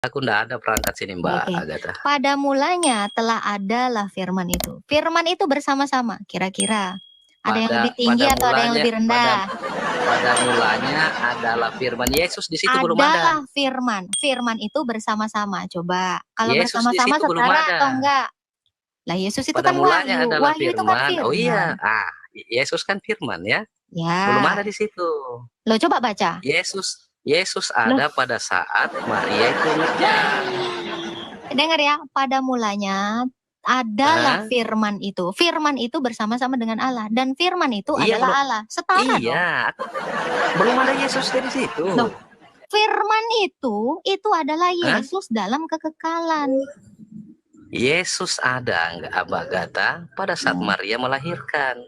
Aku ndak ada perangkat sini, Mbak Oke. Agatha. Pada mulanya telah adalah firman itu. Firman itu bersama-sama. Kira-kira ada yang lebih tinggi atau ada yang lebih rendah? Pada mulanya adalah firman. Yesus di situ belum ada. Adalah firman. Firman itu bersama-sama. Coba. Kalau Yesus di bersama-sama situ belum setara ada. atau enggak? Lah Yesus itu Pada kan mulanya wahyu. adalah Wahyu itu kan firman. Oh iya, firman. Yesus kan firman ya. Belum Ya. ada di situ. Lo coba baca. Yesus Loh, ada pada saat Maria itu ngejar. dengar ya. Pada mulanya adalah Hah? firman itu. Firman itu bersama-sama dengan Allah. Dan firman itu Iya belum. adalah Allah. Setara dong. Iya, belum ada Yesus di situ. Loh, firman itu adalah Hah? Yesus dalam kekekalan. Yesus ada nggak, Mbak Agatha, pada saat Maria melahirkan.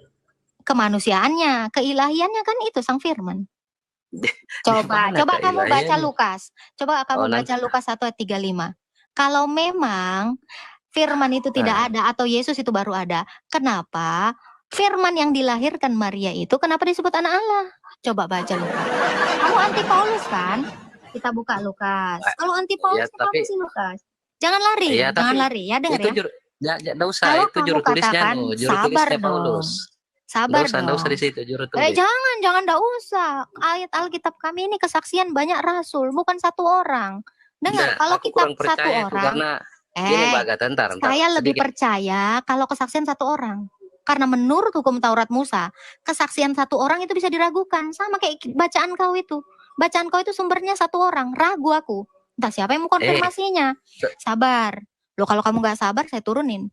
Kemanusiaannya, keilahiannya kan itu sang firman. Coba kamu baca Lukas. Coba kamu baca Lukas 1 ayat 35. Kalau memang firman itu tidak ada atau Yesus itu baru ada, kenapa firman yang dilahirkan Maria itu kenapa disebut anak Allah? Coba baca Lukas. Kamu anti Paulus kan? Kita buka Lukas. Kalau anti Paulus kenapa sih Lukas? Jangan lari, jangan lari ya, dengar ya. Nggak usah, Kalau itu kamu juru tulisnya, katakan juru sabar tulisnya Paulus. dong. Sabar Nggak usah di dong. situ juru tulis. Jangan enggak usah. Ayat Alkitab kami ini kesaksian banyak rasul, bukan satu orang. Dengar, kalau aku kitab kurang satu percaya itu orang, karena gini Mbak Agatha, ntar, saya lebih sedikit. percaya kalau kesaksian satu orang. Karena menurut hukum Taurat Musa, kesaksian satu orang itu bisa diragukan. Sama kayak bacaan kau itu. Bacaan kau itu sumbernya satu orang. Ragu aku. Entah siapa yang mau konfirmasinya. Sabar. Loh, kalau kamu nggak sabar, saya turunin.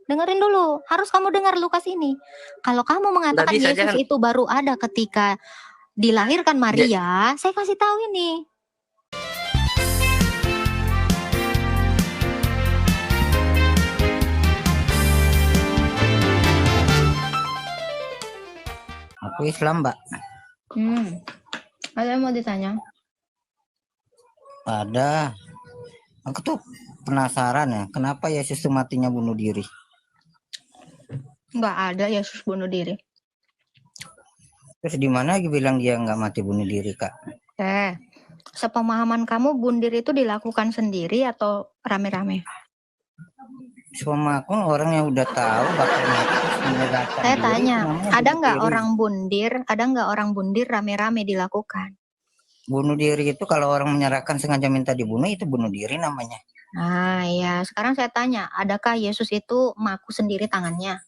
Dengerin dulu. Harus kamu dengar Lukas ini. Kalau kamu mengatakan Yesus itu baru ada ketika dilahirkan Maria, saya kasih tahu ini. Aku Islam, Mbak. Ada yang mau ditanya? Ada. Aku tuh penasaran ya, kenapa Yesus tuh matinya bunuh diri? Nggak ada Yesus bunuh diri. Terus di mana lagi bilang dia nggak mati bunuh diri, Kak? Sepemahaman kamu bunuh diri itu dilakukan sendiri atau rame-rame? Sepemahaman orang yang udah tahu bakal mati terus menyerahkan saya diri, tanya, ada nggak orang diri. bundir rame-rame dilakukan? Bunuh diri itu kalau orang menyerahkan sengaja minta dibunuh, itu bunuh diri namanya. Nah ya, sekarang saya tanya, adakah Yesus itu maku sendiri tangannya?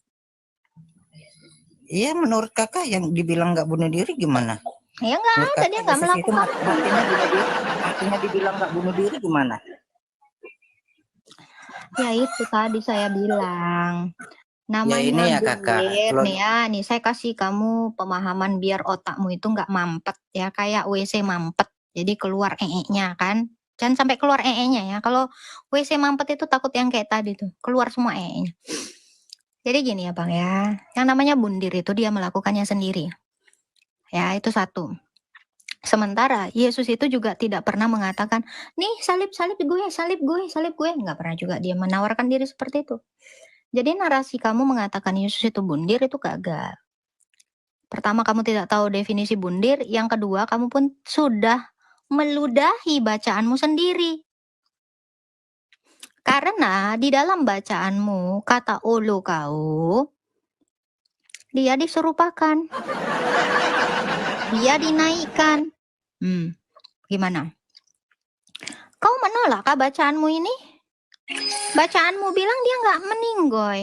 Iya, menurut kakak yang dibilang nggak bunuh diri gimana? Ya nggak ada, dia nggak melakukan. Matinya dibilang nggak bunuh diri gimana? Ya itu tadi saya bilang. Namanya ya ini ya kakak. Nih ya, nih saya kasih kamu pemahaman biar otakmu itu nggak mampet ya, kayak WC mampet. Jadi keluar nya kan. Jangan sampai keluar nya ya. Kalau WC mampet itu takut yang kayak tadi tuh, keluar semua nya. Jadi gini ya Bang ya, yang namanya bundir itu dia melakukannya sendiri. Ya, itu satu. Sementara Yesus itu juga tidak pernah mengatakan, nih salib gue. Nggak pernah juga dia menawarkan diri seperti itu. Jadi narasi kamu mengatakan Yesus itu bundir itu gagal. Pertama, kamu tidak tahu definisi bundir. Yang kedua, kamu pun sudah meludahi bacaanmu sendiri. Karena di dalam bacaanmu, kata ulu kau, dia diserupakan. Dia dinaikkan. Gimana? Kau menolak bacaanmu ini? Bacaanmu bilang dia nggak meninggoy.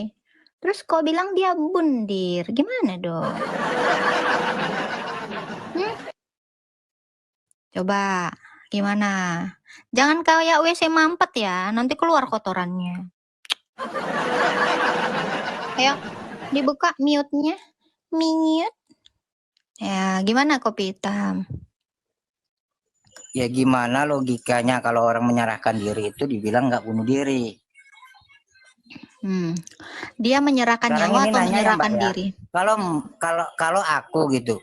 Terus kau bilang dia bundir. Gimana dong? Coba, gimana? Jangan kayak WC mampet ya, nanti keluar kotorannya. Ayo, dibuka mute-nya. Mute. Ya, gimana kopi hitam? Ya gimana logikanya kalau orang menyerahkan diri itu dibilang nggak bunuh diri? Dia menyerahkan nyawa atau menyerahkan ya, diri? Kalau aku gitu,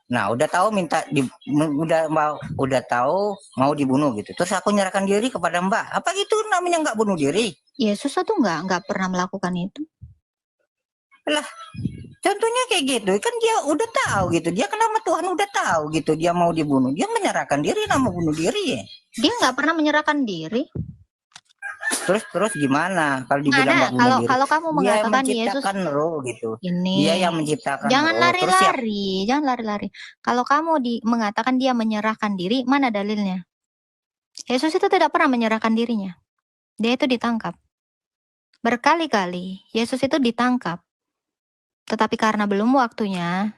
nah udah tahu udah tahu mau dibunuh gitu, terus aku menyerahkan diri kepada Mbak, apa itu namanya nggak bunuh diri? Yesus tuh nggak pernah melakukan itu. Lah, contohnya kayak gitu kan, dia udah tahu gitu, dia kan sama Tuhan udah tahu gitu, dia mau dibunuh, dia menyerahkan diri, nama bunuh diri ya. Dia nggak pernah menyerahkan diri. Terus gimana kalau dibilang Mana? nggak bunuh diri? Kalau kamu Dia yang mengatakan Yesus menciptakan roh gitu. ini, Dia yang menciptakan jangan roh. Terus siapa? lari-lari, jangan lari-lari. Kalau kamu mengatakan dia menyerahkan diri, mana dalilnya? Yesus itu tidak pernah menyerahkan dirinya. Dia itu ditangkap. Berkali-kali Yesus itu ditangkap. Tetapi karena belum waktunya,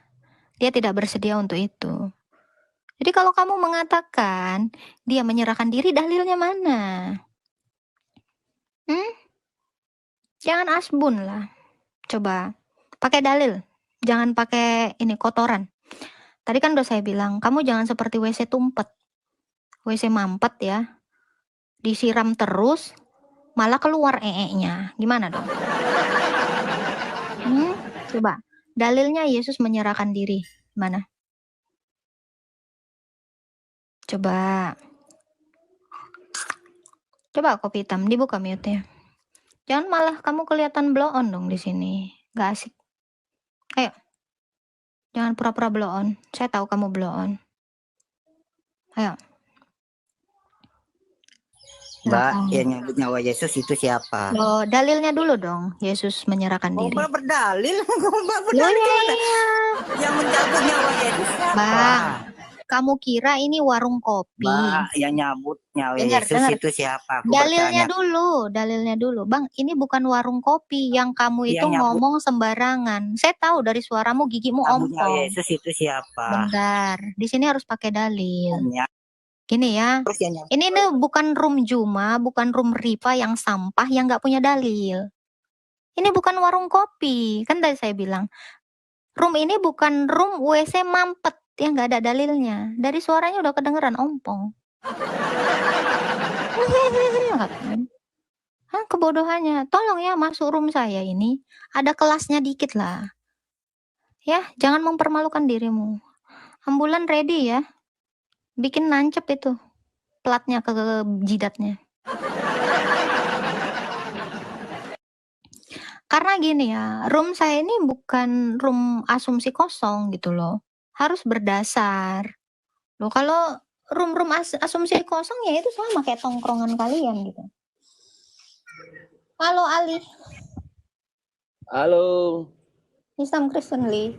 dia tidak bersedia untuk itu. Jadi kalau kamu mengatakan dia menyerahkan diri, dalilnya mana? Jangan asbun lah. Coba pakai dalil. Jangan pakai ini kotoran. Tadi kan udah saya bilang, kamu jangan seperti WC tumpet. WC mampet ya. Disiram terus, malah keluar ee-nya. Gimana dong? Coba. Dalilnya Yesus menyerahkan diri. Mana? Coba. Coba kopi hitam, dibuka mute-nya. Jangan malah kamu kelihatan blow on dong di sini. Gak asik. Ayo. Jangan pura-pura blow on. Saya tahu kamu blow on. Ayo. Mbak, Silakan. yang nyebut nyawa Yesus itu siapa? Loh, dalilnya dulu dong. Yesus menyerahkan Oh, diri. Mbak berdalil. Mbak Loh, berdalil gimana? iya. Yang mencabut nyawa Yesus siapa? Bang, kamu kira ini warung kopi? Mbak, yang nyabut nyawa Dengar, Yesus dengar. itu siapa? Aku Dalilnya bertanya. dalilnya dulu. Bang, ini bukan warung kopi yang kamu itu Yang nyabut ngomong sembarangan. Saya tahu dari suaramu gigimu nyawa ompong. Yesus itu siapa? Bentar, di sini harus pakai dalil. Omnya. Gini ya, Terus yang nyabut. ini bukan room Juma, bukan room Riva yang sampah yang nggak punya dalil. Ini bukan warung kopi, kan tadi saya bilang. Room ini bukan room WC mampet yang nggak ada dalilnya. Dari suaranya udah kedengeran ompong. Hah, kebodohannya. Tolong ya masuk room saya ini. Ada kelasnya dikit lah. Ya, jangan mempermalukan dirimu. Ambulan ready ya. Bikin nancep itu. Platnya ke jidatnya. Karena gini ya, room saya ini bukan room asumsi kosong gitu loh. Harus berdasar. Loh kalau room-room asumsi kosong ya itu sama kayak tongkrongan kalian gitu. Halo Ali, Halo, Islam Kristen Li.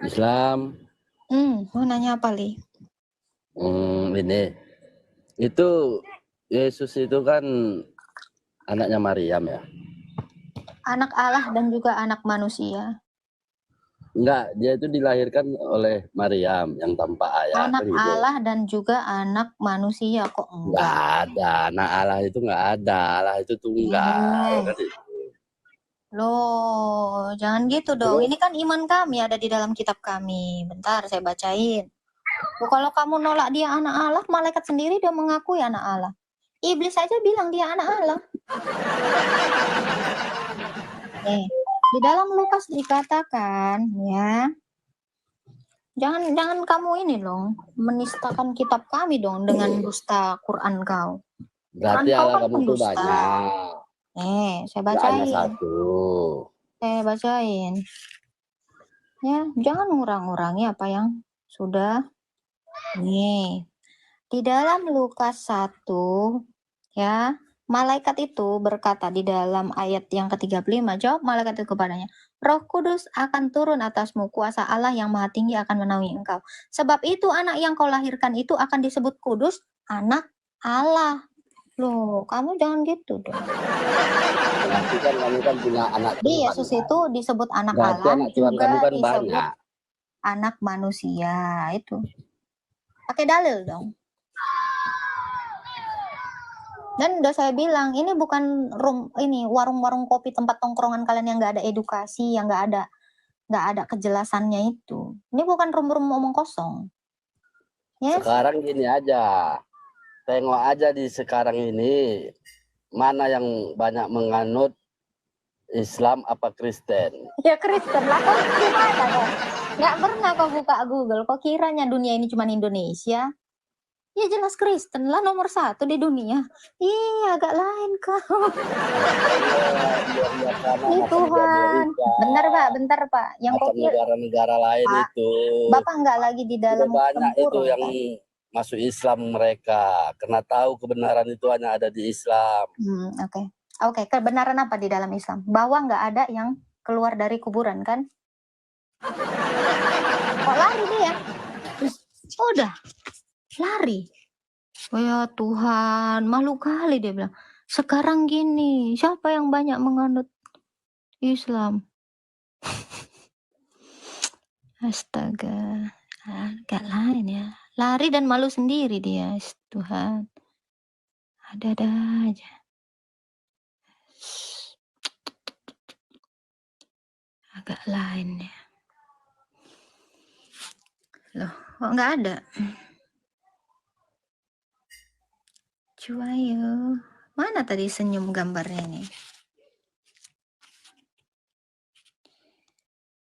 Islam. Mau nanya apa Li? Ini, itu Yesus itu kan anaknya Maryam ya? Anak Allah dan juga anak manusia. Enggak, dia itu dilahirkan oleh Maryam yang tanpa ayah. Anak kan gitu. Allah dan juga anak manusia kok Enggak enggak? ada, anak Allah itu enggak ada, Allah itu tunggal. Kan gitu. Loh, jangan gitu dong. Terus? Ini kan iman kami ada di dalam kitab kami. Bentar, saya bacain. Loh, kalau kamu nolak dia anak Allah, malaikat sendiri udah mengakui anak Allah. Iblis aja bilang dia anak Allah. Nih, di dalam Lukas dikatakan ya, jangan kamu ini dong menistakan kitab kami dong dengan dusta Quran kau. Berarti Quran kau Allah kan kamu tuh pendusta. banyak. Saya Enggak hanya bacain. satu. Saya bacain. Ya, jangan ngurang-ngurangi apa yang sudah. Nih, di dalam Lukas 1 ya, malaikat itu berkata di dalam ayat yang ke-35, jawab malaikat itu kepadanya, Roh Kudus akan turun atasmu, kuasa Allah yang Maha Tinggi akan menaungi engkau. Sebab itu anak yang kau lahirkan itu akan disebut kudus, anak Allah. Loh, kamu jangan gitu dong. Berarti kan kamu kan punya anak Di Tuhan. Yesus Kan? itu disebut anak Berarti Allah, anak Tuhan juga kamu kan disebut banyak. anak manusia. Itu pakai dalil dong. Dan udah saya bilang, ini bukan ini warung-warung kopi, tempat tongkrongan kalian yang nggak ada edukasi, yang nggak ada kejelasannya itu. Ini bukan room-room omong kosong. Ya, Sekarang gini aja, tengok aja di sekarang ini mana yang banyak menganut Islam apa Kristen. ya Kristen lah, kok gimana dong? Nggak pernah kau buka Google, kok kiranya dunia ini cuma Indonesia? Ya jelas Kristen lah nomor 1 di dunia. Iya, agak lain kau. Ih Tuhan. Bentar Pak. Yang kau Macam negara-negara lain Pak, itu. Bapak nggak lagi di dalam Udah banyak itu tempurung, yang Pak. masuk Islam mereka, karena tahu kebenaran itu hanya ada di Islam. Oke. Oke, kebenaran apa di dalam Islam? Bahwa nggak ada yang keluar dari kuburan kan? Kok lari dia? Udah, lari. Oh ya Tuhan, malu kali dia bilang. Sekarang gini, siapa yang banyak menganut Islam? Astaga, agak lain ya. Lari dan malu sendiri dia, Tuhan. Ada-ada aja. Agak lain ya. Loh, kok nggak ada? Cuayo. Mana tadi senyum gambarnya ini?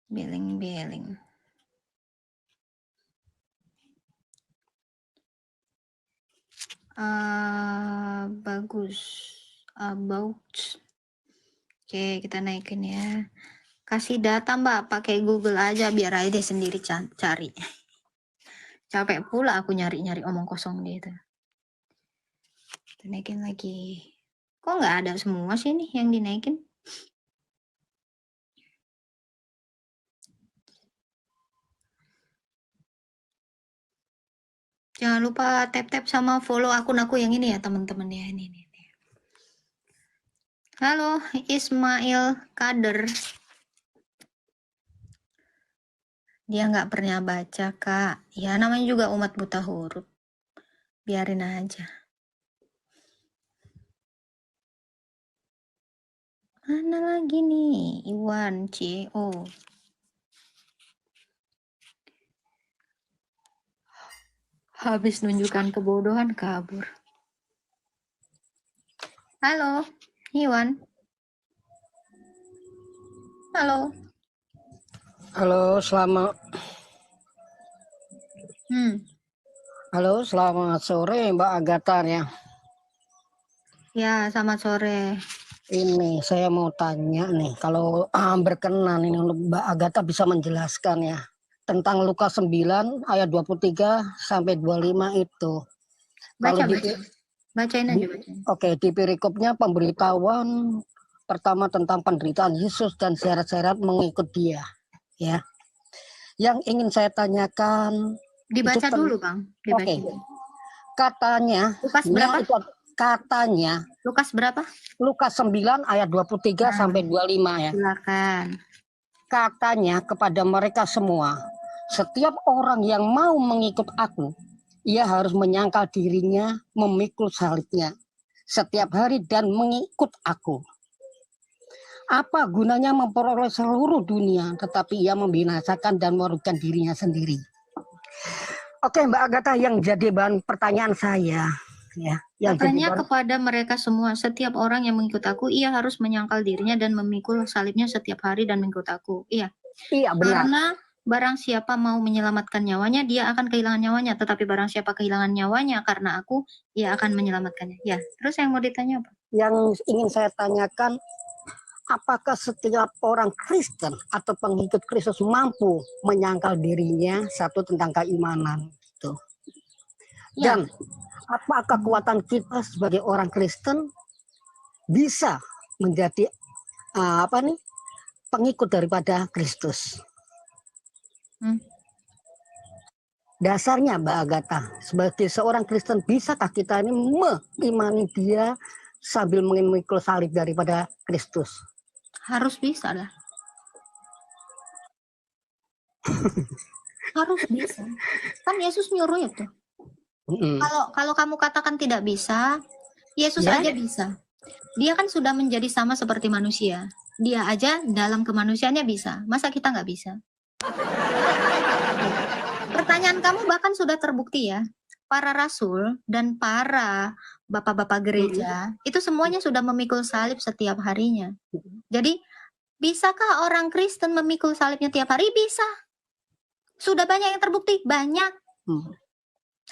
Beling-beling. Bagus. About. Oke, kita naikin ya. Kasih data Mbak, pakai Google aja biar aja dia sendiri cari. Capek pula aku nyari-nyari omong kosong gitu. Kita naikin lagi. Kok nggak ada semua sih nih yang dinaikin? Jangan lupa tap-tap sama follow akun aku yang ini ya teman-teman ya. Ini. Halo Ismail Kader. Dia nggak pernah baca Kak. Ya namanya juga umat buta huruf. Biarin aja. Mana lagi nih? Iwan CO. Habis nunjukkan kebodohan kabur. Halo, Iwan. Halo. Halo, selamat sore Mbak Agatha ya. Ya, selamat sore. Ini saya mau tanya nih, kalau berkenan ini untuk Mbak Agatha bisa menjelaskan ya tentang Lukas 9 ayat 23 sampai 25 itu. Baca, Kalau bacain aja, bacain. Oke, di perikopnya pemberitahuan pertama tentang penderitaan Yesus dan syarat-syarat mengikut Dia, ya. Yang ingin saya tanyakan Dibaca dulu, Bang. Dibaca. Oke. Katanya, Lukas berapa? Katanya Lukas berapa? Lukas 9 ayat 23 sampai 25 ya. Silakan. Katanya kepada mereka semua, setiap orang yang mau mengikut aku, ia harus menyangkal dirinya, memikul salibnya setiap hari dan mengikut aku. Apa gunanya memperoleh seluruh dunia tetapi ia membinasakan dan merugikan dirinya sendiri? Oke Mbak Agatha, yang jadi bahan pertanyaan saya ya, Katanya kepada mereka semua, setiap orang yang mengikut aku, ia harus menyangkal dirinya dan memikul salibnya setiap hari dan mengikut aku. Iya. Iya benar. Karena barang siapa mau menyelamatkan nyawanya, dia akan kehilangan nyawanya. Tetapi barang siapa kehilangan nyawanya karena aku, ia akan menyelamatkannya. Ya. Terus yang mau ditanya apa? Yang ingin saya tanyakan, apakah setiap orang Kristen atau pengikut Kristus mampu menyangkal dirinya satu tentang keimanan itu? Ya. Dan apakah kekuatan kita sebagai orang Kristen bisa menjadi pengikut daripada Kristus? Dasarnya Mbak Agatha, sebagai seorang Kristen, bisakah kita ini mengimani Dia sambil memikul salib daripada Kristus? Harus bisa lah. Harus bisa. Kan Yesus nyuruh itu. Kalau kamu katakan tidak bisa, Yesus aja bisa. Dia kan sudah menjadi sama seperti manusia. Dia aja dalam kemanusiaannya bisa. Masa kita nggak bisa? Pertanyaan kamu bahkan sudah terbukti ya. Para rasul dan para bapak-bapak gereja itu semuanya sudah memikul salib setiap harinya. Jadi bisakah orang Kristen memikul salibnya tiap hari? Bisa. Sudah banyak yang terbukti, banyak.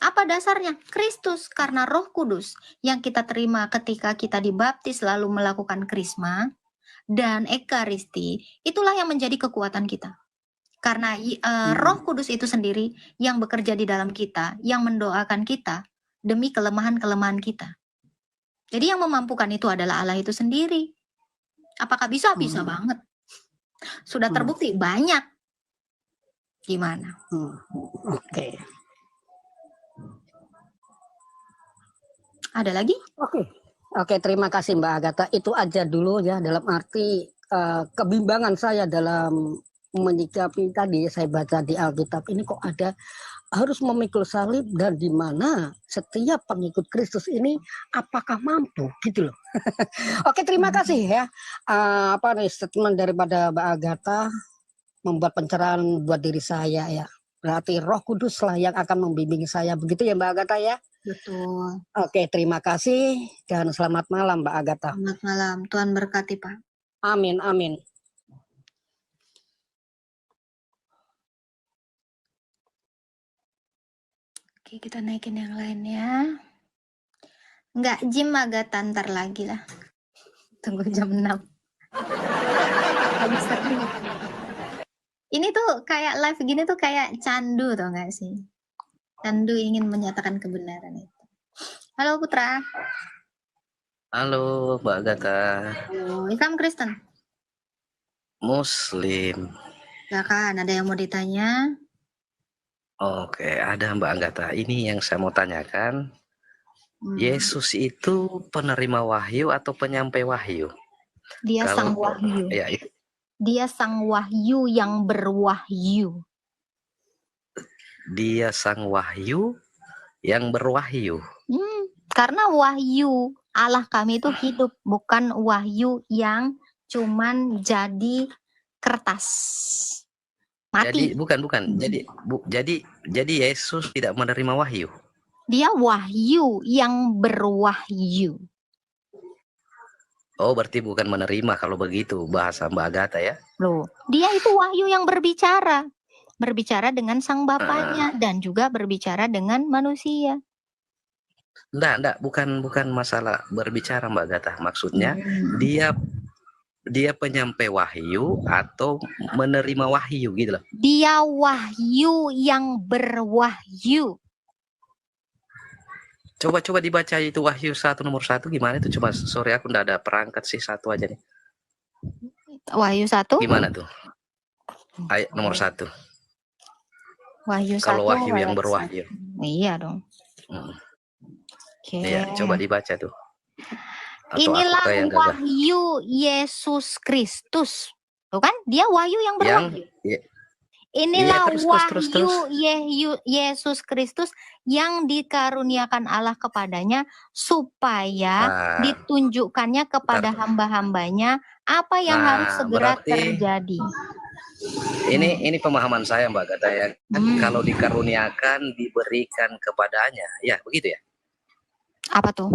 Apa dasarnya? Kristus, karena Roh Kudus yang kita terima ketika kita dibaptis lalu melakukan krisma dan ekaristi, itulah yang menjadi kekuatan kita. Karena Roh Kudus itu sendiri yang bekerja di dalam kita, yang mendoakan kita demi kelemahan-kelemahan kita. Jadi yang memampukan itu adalah Allah itu sendiri. Apakah bisa? Bisa banget. Sudah terbukti banyak. Gimana? Oke. Ada lagi? Oke, terima kasih Mbak Agatha. Itu aja dulu ya, dalam arti kebimbangan saya dalam menyikapi tadi saya baca di Alkitab ini kok ada harus memikul salib, dan di mana setiap pengikut Kristus ini apakah mampu gitu loh. Oke, terima kasih ya. Statement daripada Mbak Agatha membuat pencerahan buat diri saya ya. Berarti Roh Kudus lah yang akan membimbing saya, begitu ya Mbak Agatha ya. Betul. Oke, terima kasih dan selamat malam Mbak Agatha. Selamat malam. Tuhan berkati Pak. Amin, amin. Oke, kita naikin yang lainnya. Enggak, gym agak ntar lagi lah. Tunggu jam 6. Habis seru. Ini tuh kayak live gini tuh kayak candu tau gak sih? Candu ingin menyatakan kebenaran itu. Halo Putra. Halo Mbak Agatha. Halo, Islam Kristen. Muslim. Ya kan, ada yang mau ditanya? Oke, ada Mbak Agatha. Ini yang saya mau tanyakan. Yesus itu penerima wahyu atau penyampai wahyu? Dia sang wahyu. Ya, itu. Dia sang wahyu yang berwahyu. Dia sang wahyu yang berwahyu. Karena wahyu Allah kami itu hidup, bukan wahyu yang cuman jadi kertas. Mati. Jadi bukan. Jadi Yesus tidak menerima wahyu. Dia wahyu yang berwahyu. Oh, berarti bukan menerima kalau begitu bahasa Mbak Agatha ya? Loh, dia itu wahyu yang berbicara. Berbicara dengan sang bapaknya dan juga berbicara dengan manusia. Enggak, bukan masalah berbicara Mbak Agatha. Maksudnya dia penyampai wahyu atau menerima wahyu gitu loh. Dia wahyu yang berwahyu. Coba dibaca itu Wahyu 1 nomor 1 gimana itu? Coba sorry aku enggak ada perangkat sih, satu aja nih. Wahyu 1? Gimana tuh? Ayat nomor 1. Wahyu 1. Kalau wahyu yang berwahyu. Iya dong. Oke. Iya, coba dibaca tuh. Atau inilah yang wahyu Yesus Kristus. Tuh kan? Dia wahyu yang berwahyu. Inilah wahyu Yesus Kristus yang dikaruniakan Allah kepadanya supaya ditunjukkannya kepada hamba-hambanya apa yang harus segera terjadi. Ini pemahaman saya Mbak Agatha ya. Kalau dikaruniakan diberikan kepadanya. Ya, begitu ya? Apa tuh?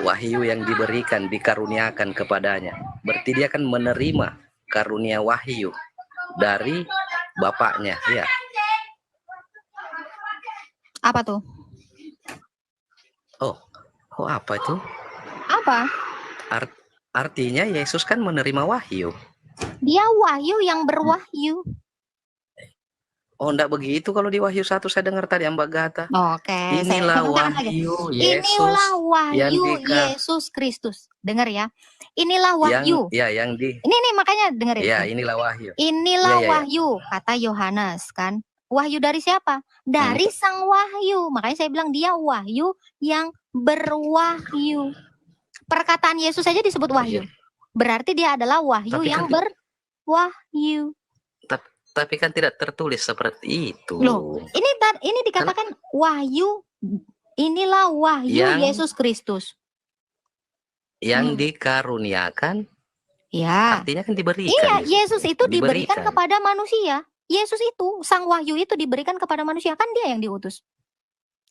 Wahyu yang diberikan dikaruniakan kepadanya. Berarti dia akan menerima karunia wahyu dari bapaknya, ya. Apa tuh? Oh, apa itu? Apa? Artinya Yesus kan menerima wahyu. Dia wahyu yang berwahyu. Oh, enggak begitu kalau di Wahyu 1 saya dengar tadi Mbak Agatha. Oke, inilah wahyu Yesus. Inilah wahyu Yesus Kristus. Dengar ya. Inilah wahyu. Ini makanya dengerin. Ya, inilah wahyu. Inilah wahyu, kata Yohanes kan. Wahyu dari siapa? Dari sang wahyu. Makanya saya bilang dia wahyu yang berwahyu. Perkataan Yesus saja disebut wahyu. Berarti dia adalah wahyu yang berwahyu. Tapi kan tidak tertulis seperti itu. Loh, ini dikatakan wahyu. Inilah wahyu Yesus Kristus. Yang dikaruniakan. Ya. Artinya kan diberikan. Iya, Yesus itu diberikan kepada manusia. Yesus itu, sang wahyu itu diberikan kepada manusia. Kan dia yang diutus.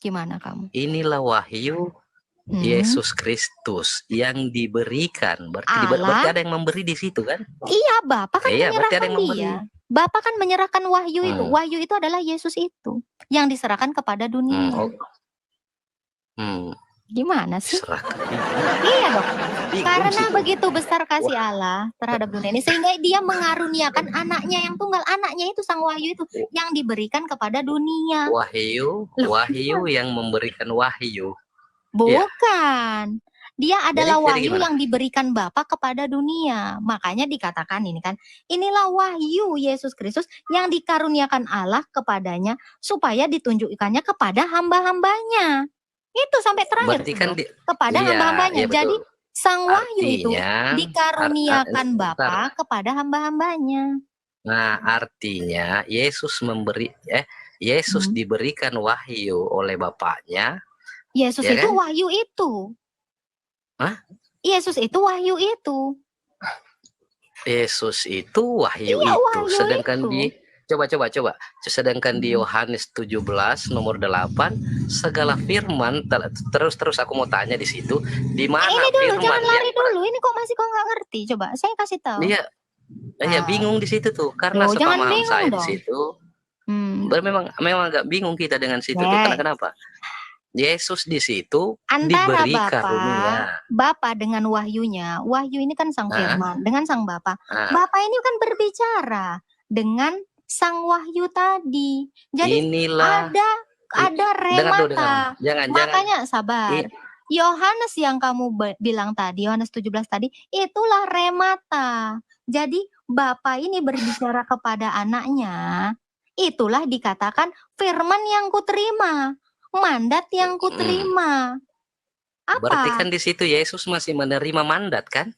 Gimana kamu? Inilah wahyu Yesus Kristus yang diberikan. Berarti ada yang memberi di situ kan? Iya, Bapak kan menyerahkan dia. Bapak kan menyerahkan wahyu itu. Wahyu itu adalah Yesus itu yang diserahkan kepada dunia. Gimana sih? Serahkan. Iya dong. Bingung Karena situ. begitu besar kasih Allah terhadap dunia ini sehingga dia mengaruniakan anaknya yang tunggal, anaknya itu sang wahyu itu yang diberikan kepada dunia. Wahyu yang memberikan wahyu. Bukan. Dia adalah Jadi wahyu gimana? yang diberikan Bapa kepada dunia. Makanya dikatakan ini kan, inilah wahyu Yesus Kristus yang dikaruniakan Allah kepadanya supaya ditunjukkannya kepada hamba-hambanya. Itu sampai terakhir Berarti tuh, kan Bro. Kepada iya, hamba-hambanya. iya betul. Jadi sang wahyu itu Artinya, dikaruniakan sebentar. Bapa kepada hamba-hambanya. Nah, artinya Yesus Hmm. diberikan wahyu oleh Bapaknya. Yesus Ya itu kan? wahyu itu. Hah? Yesus itu wahyu itu. Yesus itu wahyu Iya, itu. wahyu Sedangkan itu. coba. Sedangkan di Yohanes 17 nomor 8 segala firman terus aku mau tanya di situ di mana Ini dulu, firman jangan lari yang dulu. Ini kok masih kok nggak ngerti? Coba saya kasih tahu. Iya, bingung di situ tuh karena Loh, jangan sepaham bingung saya di dong. situ. Hmm. Memang agak bingung kita dengan situ tuh. Karena kenapa? Yesus di situ Antara diberi karunia. Bapa dengan wahyunya. Wahyu ini kan sang firman dengan sang Bapa. Bapa ini kan berbicara dengan sang wahyu tadi. Jadi Inilah ada remata. Jangan. Makanya sabar. Yohanes yang kamu bilang tadi, Yohanes 17 tadi, itulah remata. Jadi Bapa ini berbicara kepada anaknya. Itulah dikatakan firman yang kuterima. Mandat yang kuterima. Apa? Berarti kan di situ Yesus masih menerima mandat kan?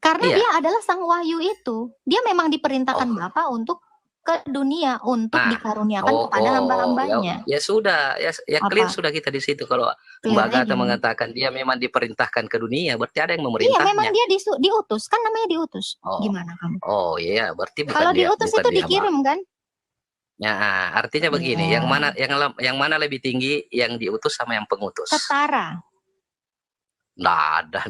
Karena dia adalah sang wahyu itu. Dia memang diperintahkan Bapa untuk ke dunia untuk dikaruniakan kepada hamba-hambanya. Ya sudah, ya clear sudah kita di situ. Kalau Mbak Agatha mengatakan dia memang diperintahkan ke dunia, berarti ada yang memerintahnya. Iya, memang dia diutus, kan namanya diutus. Gimana kamu? Oh iya, berarti bukan kalau dia. Diutus itu dikirim kan? Ya, artinya begini, yang mana lebih tinggi, yang diutus sama yang pengutus? Setara. Nggak ada.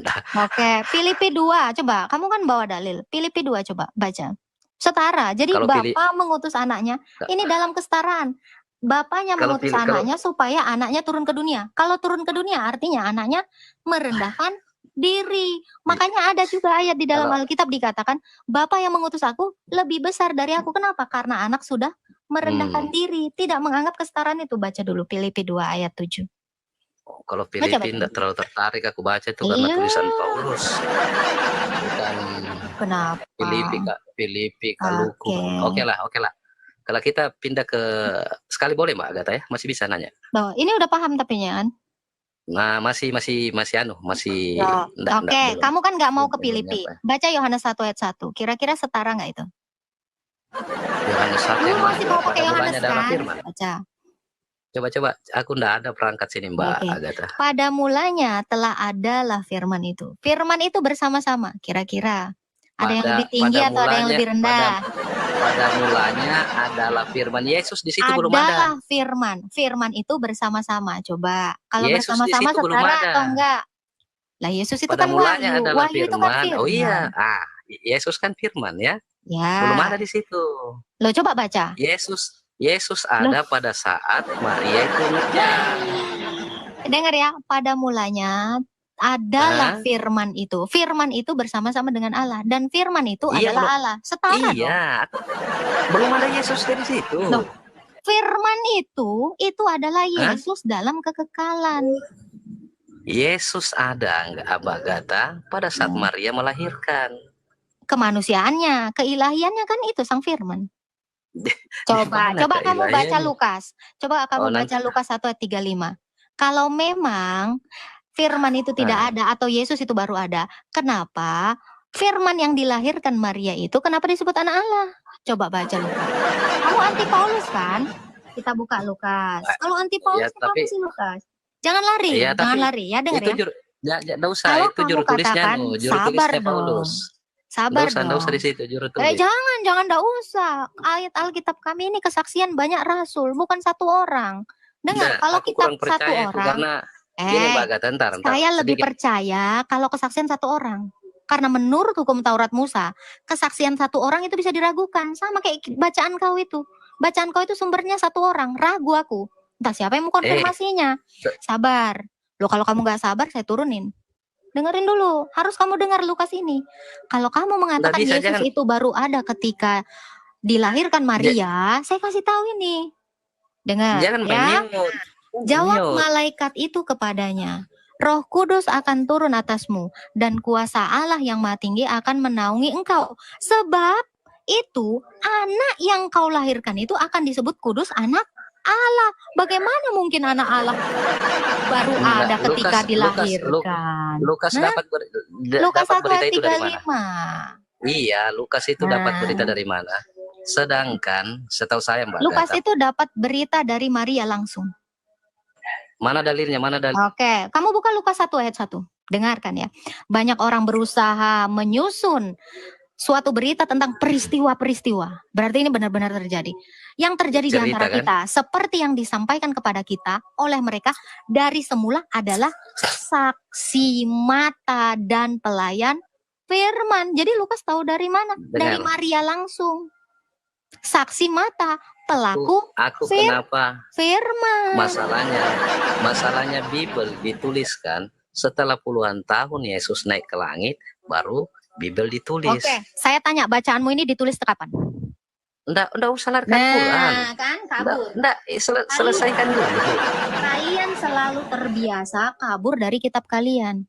Oke, Filipi 2, coba. Kamu kan bawa dalil. Filipi 2 coba baca. Setara. Jadi Bapa mengutus anaknya. Ini dalam kesetaraan. Bapaknya mengutus anaknya supaya anaknya turun ke dunia. Kalau turun ke dunia artinya anaknya merendahkan diri. Makanya ada juga ayat di dalam Alkitab dikatakan, Bapa yang mengutus aku lebih besar dari aku. Kenapa? Karena anak sudah merendahkan diri, tidak menganggap kesetaraan itu. Baca dulu Filipi 2 ayat 7. Kalau Filipi tidak terlalu tertarik aku baca itu karena tulisan Paulus. Bukan kenapa? Filipi Kaluku. Oke lah. Kalau kita pindah ke sekali boleh Mbak Agatha ya? Masih bisa nanya. Loh, ini udah paham tapi kan? Nah, masih. Oke, kamu kan nggak mau ke Filipi. Baca Yohanes 1 ayat 1. Kira-kira setara nggak itu? Yohanes 1 yang masih mau pakai Yohanes kan? Baca. Coba, aku nggak ada perangkat sini Mbak Agatha. Pada mulanya telah adalah firman itu. Firman itu bersama-sama. Kira-kira ada yang lebih tinggi atau ada yang lebih rendah? Pada mulanya adalah firman. Yesus di situ belum ada. Adalah firman. Firman itu bersama-sama. Coba. Kalau bersama-sama setara atau enggak? Lah Yesus itu kan wahyu. Wahyu itu kan firman. Oh iya. Yesus kan firman ya. Ya. Belum ada di situ. Lo coba baca. Yesus ada pada saat Maria itu ngejar. Dengar ya, pada mulanya adalah firman itu. Firman itu bersama-sama dengan Allah dan firman itu adalah Allah. Setara dong. Belum ada Yesus dari situ. Loh, firman itu adalah Yesus dalam kekekalan. Yesus ada enggak Mbak Agatha pada saat Maria melahirkan? Kemanusiaannya, keilahiannya kan itu sang firman. Coba kamu baca Lukas. Coba kamu baca Lukas 1 ayat 35. Kalau memang firman itu tidak ada atau Yesus itu baru ada, kenapa firman yang dilahirkan Maria itu kenapa disebut anak Allah? Coba baca Lukas. Kamu anti Paulus kan? Kita buka Lukas. Kalau anti Paulus apa sih Lukas? Jangan lari, jangan lari ya, dengar ya. Enggak usah, itu juru tulisnya sabar Paulus. Sabar dong. Enggak usah di situ juru tulis. Jangan enggak usah. Ayat Alkitab kami ini kesaksian banyak rasul, bukan satu orang. Dengar, kalau kitab satu orang. Karena gini Mbak Agatha, ntar, saya lebih percaya kalau kesaksian satu orang. Karena menurut hukum Taurat Musa, kesaksian satu orang itu bisa diragukan. Sama kayak bacaan kau itu. Bacaan kau itu sumbernya satu orang. Ragu aku. Entah siapa yang mengkonfirmasinya. Sabar. Loh kalau kamu nggak sabar saya turunin. Dengerin dulu, harus kamu dengar Lukas ini. Kalau kamu mengatakan bisa, Yesus jangan. itu baru ada ketika dilahirkan Maria, saya kasih tahu ini. Dengar Jangan main ya. mute. Jawab Mute. malaikat itu kepadanya, Roh Kudus akan turun atasmu dan kuasa Allah yang Maha Tinggi akan menaungi engkau. Sebab itu anak yang kau lahirkan itu akan disebut kudus, anak Allah. Bagaimana mungkin anak Allah baru Enggak, ada ketika Lukas dilahirkan? Lukas Hah? dapat Lukas dapat 1 berita ayat itu dari mana? 35. Iya, Lukas itu dapat Nah. berita dari mana? Sedangkan setahu saya Mbak Lukas Agatha, itu dapat berita dari Maria langsung. mana dalilnya? Mana dalil? Oke, kamu buka Lukas 1 ayat 1. Dengarkan ya. Banyak orang berusaha menyusun suatu berita tentang peristiwa-peristiwa. Berarti ini benar-benar terjadi. Yang terjadi di Cerita, antara kan? kita, seperti yang disampaikan kepada kita oleh mereka dari semula adalah saksi mata dan pelayan firman. Jadi Lukas tahu dari mana? Dari Dengar. Maria langsung. Saksi mata, pelaku Aku Fir- kenapa firman. masalahnya Bible dituliskan setelah puluhan tahun Yesus naik ke langit, baru Bible ditulis. Oke, saya tanya bacaanmu ini ditulis kapan? Enggak usah larikan Quran. Nah, kan kabur. Selesaikan dulu. Kalian selalu terbiasa kabur dari kitab kalian.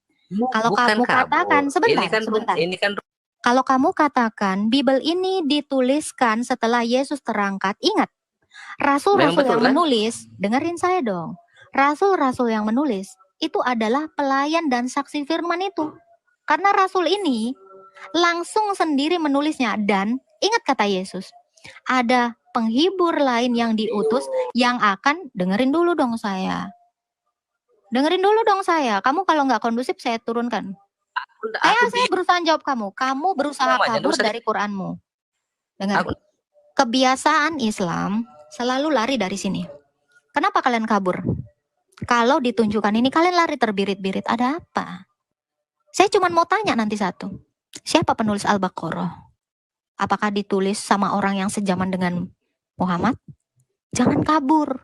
Kalau Bukan kamu kabur. katakan, sebentar. Ini kan Kalau kamu katakan Bible ini dituliskan setelah Yesus terangkat, ingat, rasul-rasul Memang betul, yang kan? menulis, dengerin saya dong. Rasul-rasul yang menulis itu adalah pelayan dan saksi firman itu. Karena rasul ini langsung sendiri menulisnya, dan ingat kata Yesus, ada penghibur lain yang diutus yang akan, dengerin dulu dong saya. Kamu kalau nggak kondusif saya turunkan. Saya berusaha jawab kamu. Kamu berusaha kabur dari Quranmu. Dengar. Kebiasaan Islam selalu lari dari sini. Kenapa kalian kabur? Kalau ditunjukkan ini kalian lari terbirit-birit. Ada apa? Saya cuma mau tanya nanti satu. Siapa penulis Al-Baqarah? Apakah ditulis sama orang yang sejaman dengan Muhammad? Jangan kabur.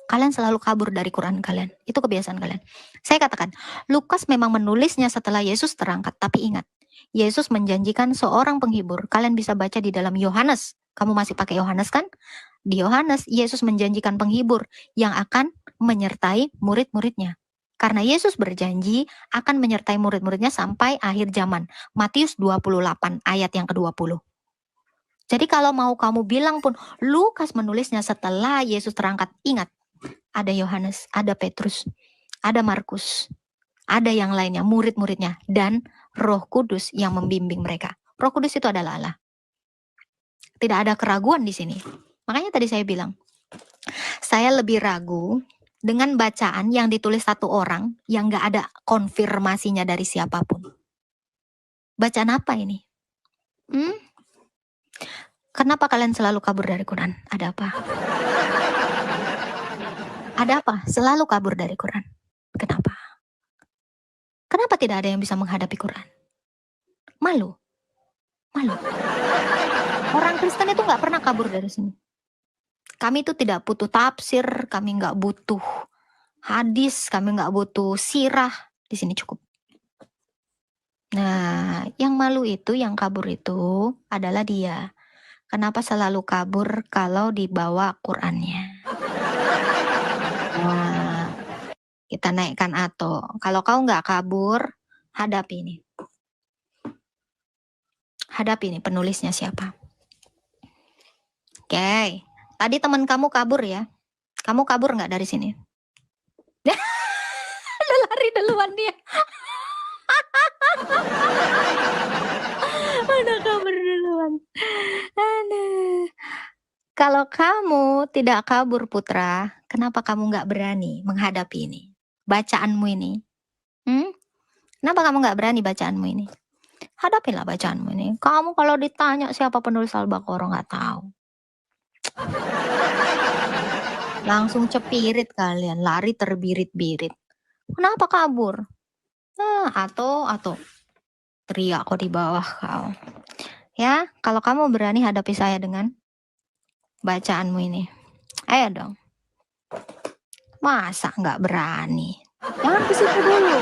Kalian selalu kabur dari Quran kalian. Itu kebiasaan kalian. Saya katakan, Lukas memang menulisnya setelah Yesus terangkat. Tapi ingat, Yesus menjanjikan seorang penghibur. Kalian bisa baca di dalam Yohanes. Kamu masih pakai Yohanes kan? Di Yohanes, Yesus menjanjikan penghibur yang akan menyertai murid-muridnya. Karena Yesus berjanji akan menyertai murid-muridnya sampai akhir zaman. Matius 28 ayat yang ke-20. Jadi kalau mau kamu bilang pun, Lukas menulisnya setelah Yesus terangkat. Ingat, ada Yohanes, ada Petrus, ada Markus, ada yang lainnya, murid-muridnya, dan Roh Kudus yang membimbing mereka. Roh Kudus itu adalah Allah. Tidak ada keraguan di sini. Makanya tadi saya bilang, saya lebih ragu dengan bacaan yang ditulis satu orang yang gak ada konfirmasinya dari siapapun. Bacaan apa ini? Kenapa kalian selalu kabur dari Quran? Ada apa? Ada apa? Selalu kabur dari Quran. Kenapa? Kenapa tidak ada yang bisa menghadapi Quran? Malu. Orang Kristen itu gak pernah kabur dari sini. Kami itu tidak butuh tafsir, kami gak butuh hadis, kami gak butuh sirah. Di sini cukup. Nah, yang malu itu, yang kabur itu adalah dia. Kenapa selalu kabur kalau dibawa Qurannya? Nah, kita naikkan atau. Kalau kau nggak kabur, hadapi ini. Hadapi ini penulisnya siapa. Oke, tadi teman kamu kabur ya. Kamu kabur nggak dari sini? Lari duluan dia. Udah kabur duluan. Aduh. Kalau kamu tidak kabur putra, kenapa kamu nggak berani menghadapi ini? Bacaanmu ini. Kenapa kamu nggak berani bacaanmu ini? Hadapilah bacaanmu ini. Kamu kalau ditanya siapa penulis Al-Baqarah nggak tahu. Langsung cepirit kalian, lari terbirit-birit. Kenapa kabur? Atau teriak kok di bawah kau. Ya, kalau kamu berani hadapi saya dengan bacaanmu ini. Ayo dong. Masa nggak berani? Jangan ke situ dulu.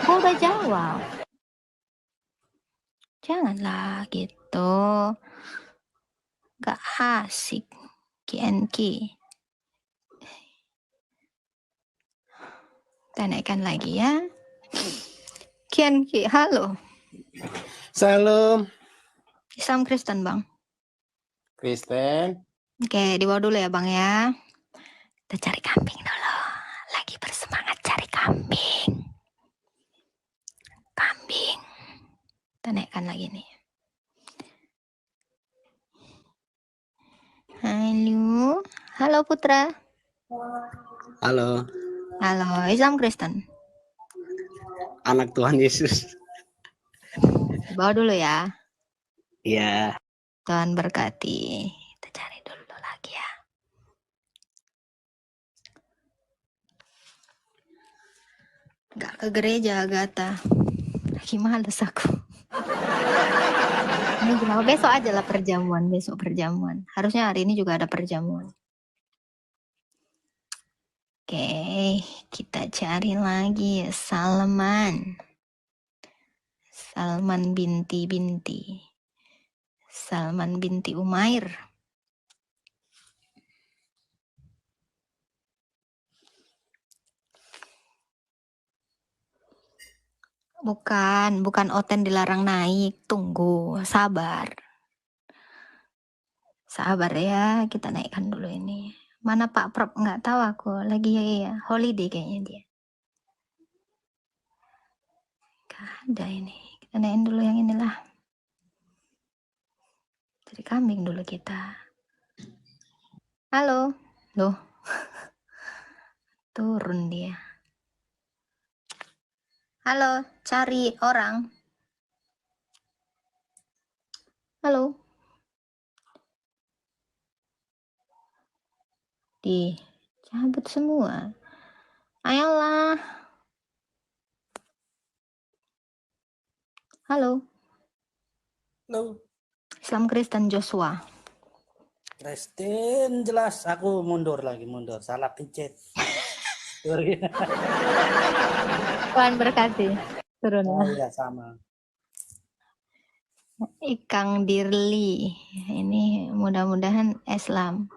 Gua udah jawab. Janganlah gitu. Gak asik. KNK. Kita naikkan lagi ya. KNK, halo. Salam, Islam Kristen, Bang. Kristen. Oke, di bawah dulu ya, Bang ya. Kita cari kambing dulu. Lagi bersemangat cari kambing. Kambing. Kita naikkan lagi nih. Halo. Halo Putra. Halo, Halo, Islam Kristen. anak Tuhan Yesus. Di bawah dulu ya. Iya. Tuhan berkati. Kita cari dulu lagi ya. Gak ke gereja, Agatha. Lagi males aku. Ini gimana? Besok aja lah perjamuan. Besok perjamuan. Harusnya hari ini juga ada perjamuan. Oke, kita cari lagi ya. Salman. Salman binti. Salman binti Umair. Bukan Oten dilarang naik. Tunggu, sabar. Sabar ya, kita naikkan dulu ini. Mana Pak Prop? Nggak tahu aku. Lagi ya, holiday kayaknya dia. Nggak ada ini. Kita naikin dulu yang inilah. Cari kambing dulu kita. Halo. Loh. Turun dia. Halo, cari orang. Halo. Dicabut semua. Ayolah. Halo. Halo, Islam Kristen Joshua. Kristen jelas. Aku mundur, salah pencet. Sorry. Tuhan berkati. Turun. Oh iya sama. Ikang Dirli. Ini mudah-mudahan Islam.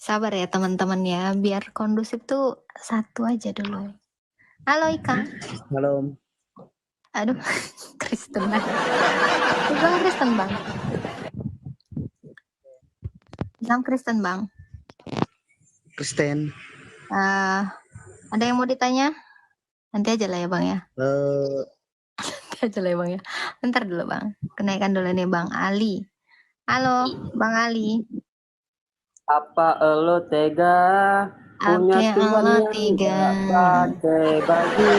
Sabar ya teman-teman ya, biar kondusif tuh satu aja dulu. Halo Ikang. Halo. Aduh, Kristen lah. Islam Kristen Bang. Islam Kristen Bang. Kristen. Ada yang mau ditanya? Nanti aja lah ya Bang ya. Nanti aja lah ya Bang ya. Bentar dulu Bang. Kenaikan dulu nih Bang Ali. Halo Bang Ali. Apa lo tega punya Apa Tuhan Allah yang tega? gak pakai baju,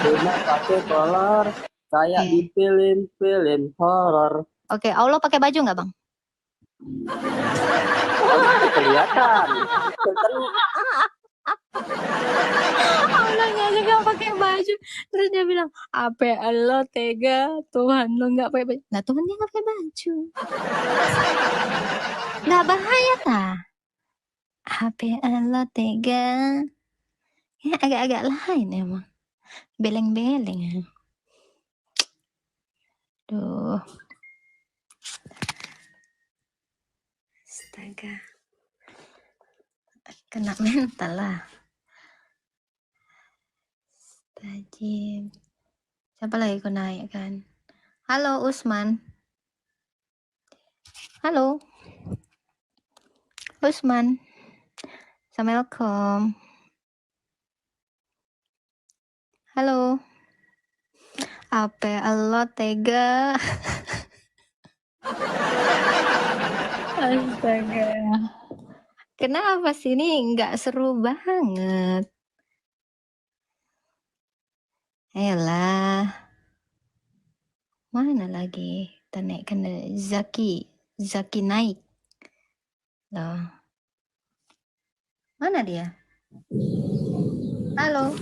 cuma pakai kolor, kayak Oke. di film-film horor. Oke, Allah pakai baju nggak Bang? Kelihatan. Allahnya aja nggak pakai baju. Terus dia bilang, apa Allah tega, Tuhan lo nggak pakai baju. Nah Tuhan dia nggak pakai baju. Nggak bahaya tah? Apa Allah tega? Ya agak-agak lain emang. Beleng-beleng ya. Duh. Astaga. Kena mental lah. Tajim. Siapa lagi aku naik kan? Halo Usman. Halo. Usman. Assalamualaikum. Halo. Apa Allah tega? Astaga. Kenapa sih ini nggak seru banget? Ayolah. Mana lagi? Kita naikkan Zaki naik. Loh. Mana dia? Halo.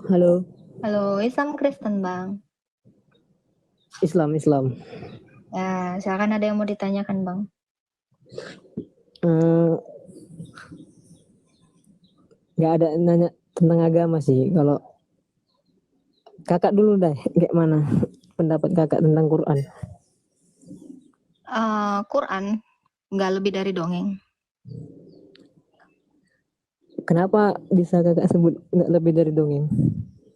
Halo, Halo, Islam Kristen Bang. Islam. Ya, silakan ada yang mau ditanyakan Bang. nggak ada nanya tentang agama sih. Kalau kakak dulu deh, kayak mana pendapat kakak tentang Quran? Quran nggak lebih dari dongeng. Kenapa bisa kakak sebut nggak lebih dari dongeng?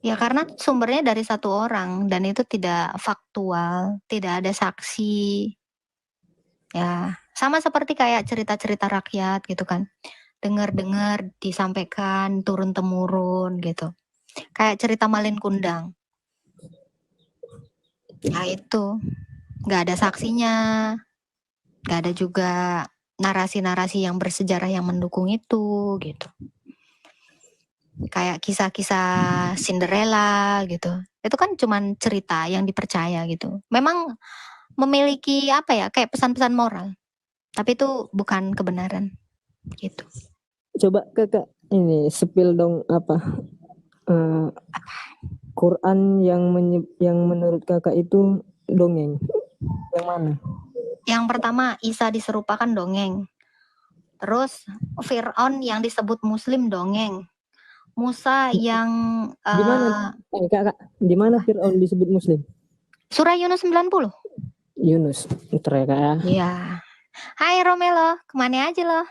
Ya karena sumbernya dari satu orang dan itu tidak faktual, tidak ada saksi. Ya, sama seperti kayak cerita-cerita rakyat gitu kan. Dengar-dengar disampaikan turun-temurun gitu. Kayak cerita Malin Kundang. Nah itu, nggak ada saksinya, nggak ada juga narasi-narasi yang bersejarah yang mendukung itu gitu. Kayak kisah-kisah Cinderella gitu. Itu kan cuman cerita yang dipercaya gitu. Memang memiliki apa ya, kayak pesan-pesan moral. Tapi itu bukan kebenaran gitu. Coba kakak ini spill dong apa Quran yang menurut kakak itu dongeng. Yang mana? Yang pertama Isa diserupakan dongeng. Terus Fir'aun yang disebut muslim dongeng. Musa yang Di mana? Kakak, di mana Fir'aun disebut muslim? Surah Yunus 90. Yunus, ntar ya kak ya. Iya. Hai Romelo, kemana aja lo?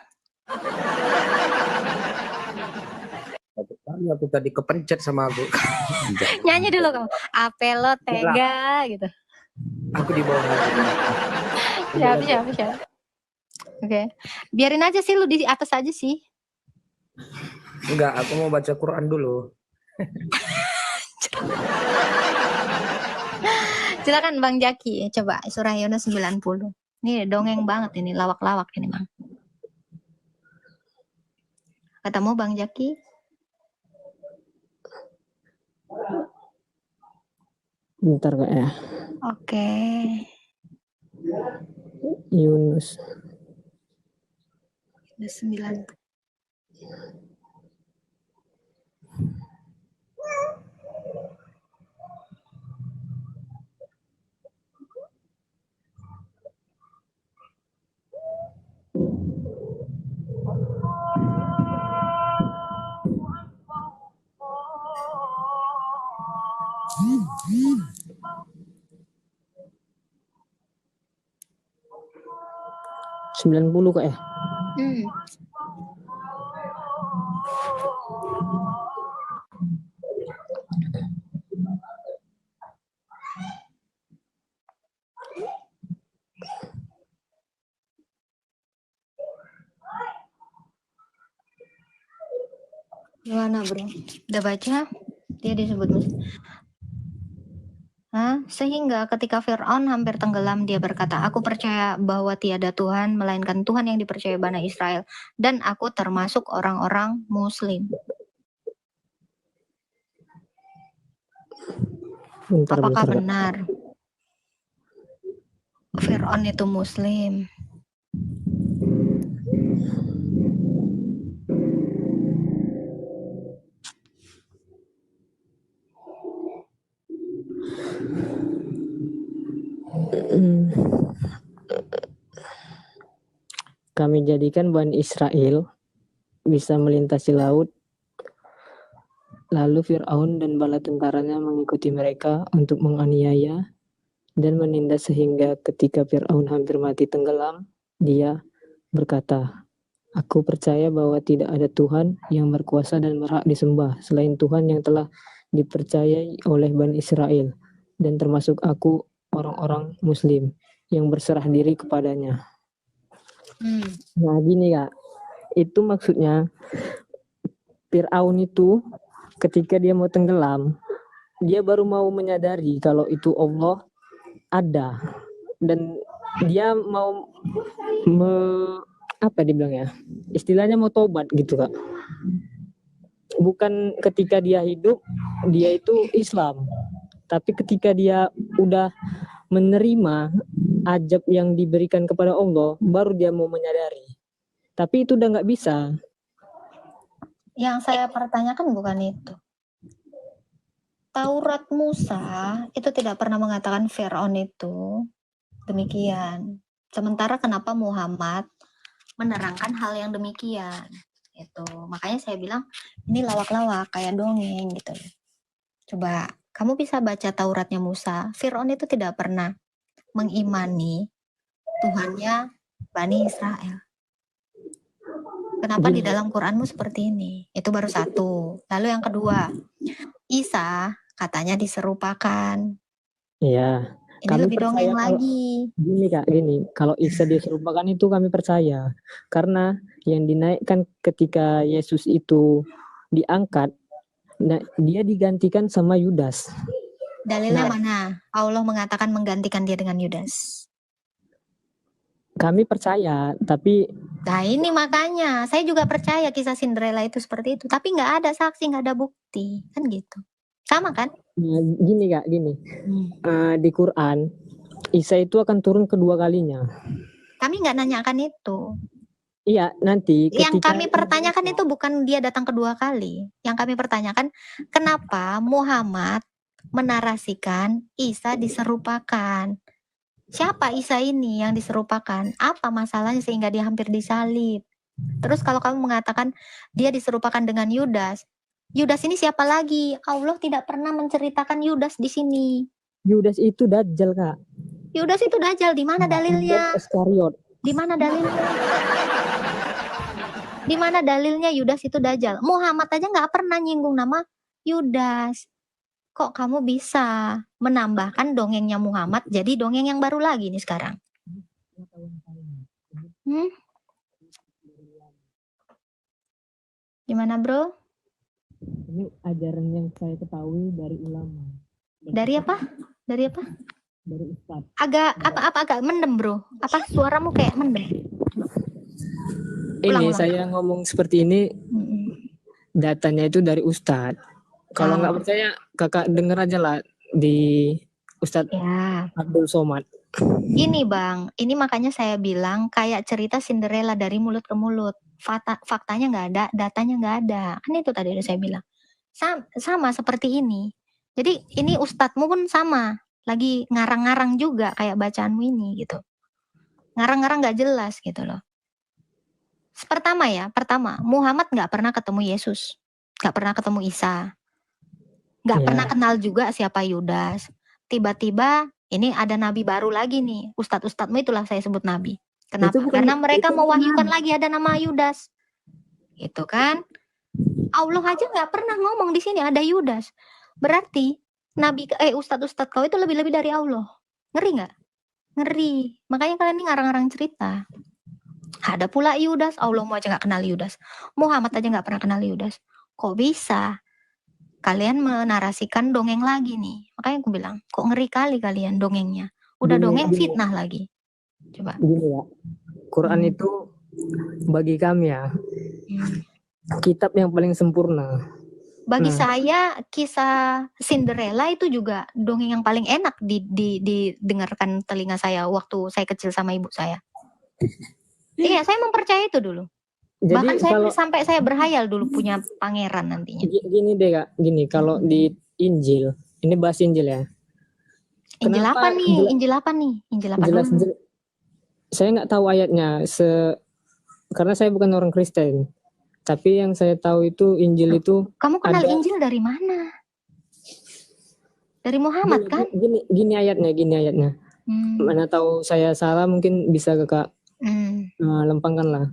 Aku tadi kepencet sama aku. Nyanyi dulu kamu. Apelo tega gitu. Aku di bawah. Siap. Oke. Biarin aja sih lu di atas aja sih. Enggak, aku mau baca Quran dulu. Silakan Bang Jaki, coba surah Yunus 90. Ini dongeng banget ini, lawak-lawak ini, Bang. Ketemu Bang Jaki? Bentar kak ya. Oke. Yunus 9. Sembilan 90 kak ya. Gimana bro? Udah baca? Dia disebut sehingga ketika Fir'aun hampir tenggelam, dia berkata, aku percaya bahwa tiada Tuhan, melainkan Tuhan yang dipercaya Bani Israel, dan aku termasuk orang-orang muslim. Apakah benar Fir'aun itu muslim? Kami jadikan Bani Israel bisa melintasi laut, lalu Fir'aun dan bala tentaranya mengikuti mereka untuk menganiaya dan menindas, sehingga ketika Fir'aun hampir mati tenggelam, dia berkata, aku percaya bahwa tidak ada Tuhan yang berkuasa dan berhak disembah selain Tuhan yang telah dipercayai oleh Bani Israel, dan termasuk aku orang-orang muslim yang berserah diri kepadanya. Nah gini kak, itu maksudnya Fir'aun itu ketika dia mau tenggelam, dia baru mau menyadari kalau itu Allah ada, dan dia mau apa dibilang ya, istilahnya mau tobat gitu kak. Bukan ketika dia hidup dia itu Islam, tapi ketika dia udah menerima ajab yang diberikan kepada Allah, baru dia mau menyadari. Tapi itu udah nggak bisa. Yang saya pertanyakan bukan itu. Taurat Musa itu tidak pernah mengatakan Fir'aun itu demikian. Sementara kenapa Muhammad menerangkan hal yang demikian? Itu makanya saya bilang ini lawak-lawak kayak dongeng gitu. Coba kamu bisa baca Tauratnya Musa. Firaun itu tidak pernah mengimani Tuhannya Bani Israel. Kenapa di dalam Quranmu seperti ini? Itu baru satu. Lalu yang kedua, Isa katanya diserupakan. Iya. Ini Kami lebih dongeng percaya kalau lagi. gini Kak, gini, kalau Isa diserupakan itu kami percaya. Karena yang dinaikkan ketika Yesus itu diangkat, nah, dia digantikan sama Yudas. Dalilnya Nah, mana? Allah mengatakan menggantikan dia dengan Yudas. kami percaya, tapi Nah ini makanya, saya juga percaya kisah Cinderella itu seperti itu. Tapi nggak ada saksi, nggak ada bukti. Kan gitu. Sama kan? gini Kak, gini. Di Quran, Isa itu akan turun kedua kalinya. Kami nggak nanyakan itu. Iya, nanti Yang ketika kami pertanyakan itu bukan dia datang kedua kali. Yang kami pertanyakan, kenapa Muhammad menarasikan Isa diserupakan? Siapa Isa ini yang diserupakan? Apa masalahnya sehingga dia hampir disalib? Terus kalau kamu mengatakan dia diserupakan dengan Yudas, Yudas ini siapa lagi? Allah tidak pernah menceritakan Yudas di sini. Yudas itu Dajjal, Kak. Yudas itu Dajjal, di mana dalilnya? Yudas Iskariot. Di mana dalilnya? Di mana dalilnya Yudas itu Dajjal? Muhammad aja nggak pernah nyinggung nama Yudas. Kok kamu bisa menambahkan dongengnya Muhammad jadi dongeng yang baru lagi nih sekarang? Gimana bro? Ini ajaran yang saya ketahui dari ulama. Dari apa? Dari apa? Dari Ustadz. Agak mendem bro. Apa suaramu kayak mendem? Ini saya ngomong seperti ini, datanya itu dari Ustadz. Kalau nggak percaya, kakak denger aja lah di Ustadz Abdul Somad. Gini bang, ini makanya saya bilang kayak cerita Cinderella dari mulut ke mulut. Faktanya nggak ada, datanya nggak ada. Kan itu tadi udah saya bilang. Sama seperti ini. Jadi ini Ustadzmu pun sama. Lagi ngarang-ngarang juga kayak bacaanmu ini gitu. Ngarang-ngarang nggak jelas gitu loh. Pertama, Muhammad nggak pernah ketemu Yesus. Nggak pernah ketemu Isa. Nggak pernah kenal juga siapa Yudas. Tiba-tiba ini ada nabi baru lagi nih. Ustadz-ustadzmu itulah saya sebut nabi. Kenapa? Karena mereka mewahyukan lagi ada nama Yudas. Itu kan. Allah aja nggak pernah ngomong di sini ada Yudas. Berarti ustadz-ustadz kau itu lebih-lebih dari Allah. Ngeri nggak? Ngeri. Makanya kalian ini ngarang-ngarang cerita. Ada pula Yudas. Allah mau aja nggak kenal Yudas. Muhammad aja nggak pernah kenal Yudas. Kok bisa? Kalian menarasikan dongeng lagi nih. Makanya aku bilang, kok ngeri kali kalian dongengnya. Udah dongeng fitnah lagi. Coba. Gini ya, Quran itu bagi kami ya, kitab yang paling sempurna. Bagi saya, kisah Cinderella itu juga dongeng yang paling enak didengarkan telinga saya waktu saya kecil sama ibu saya. Iya, saya mempercayai itu dulu. Jadi bahkan sampai saya berhayal dulu punya pangeran nantinya. Gini deh Kak, kalau di Injil, ini bahas Injil ya. Injil apa nih? Injil apa nih? Injil apa dulu? Saya nggak tahu ayatnya, karena saya bukan orang Kristen. Tapi yang saya tahu itu Injil itu. Kamu kenal Injil dari mana? Dari Muhammad kan? Gini ayatnya. Mana tahu saya salah, mungkin bisa Kakak lempangkan lah.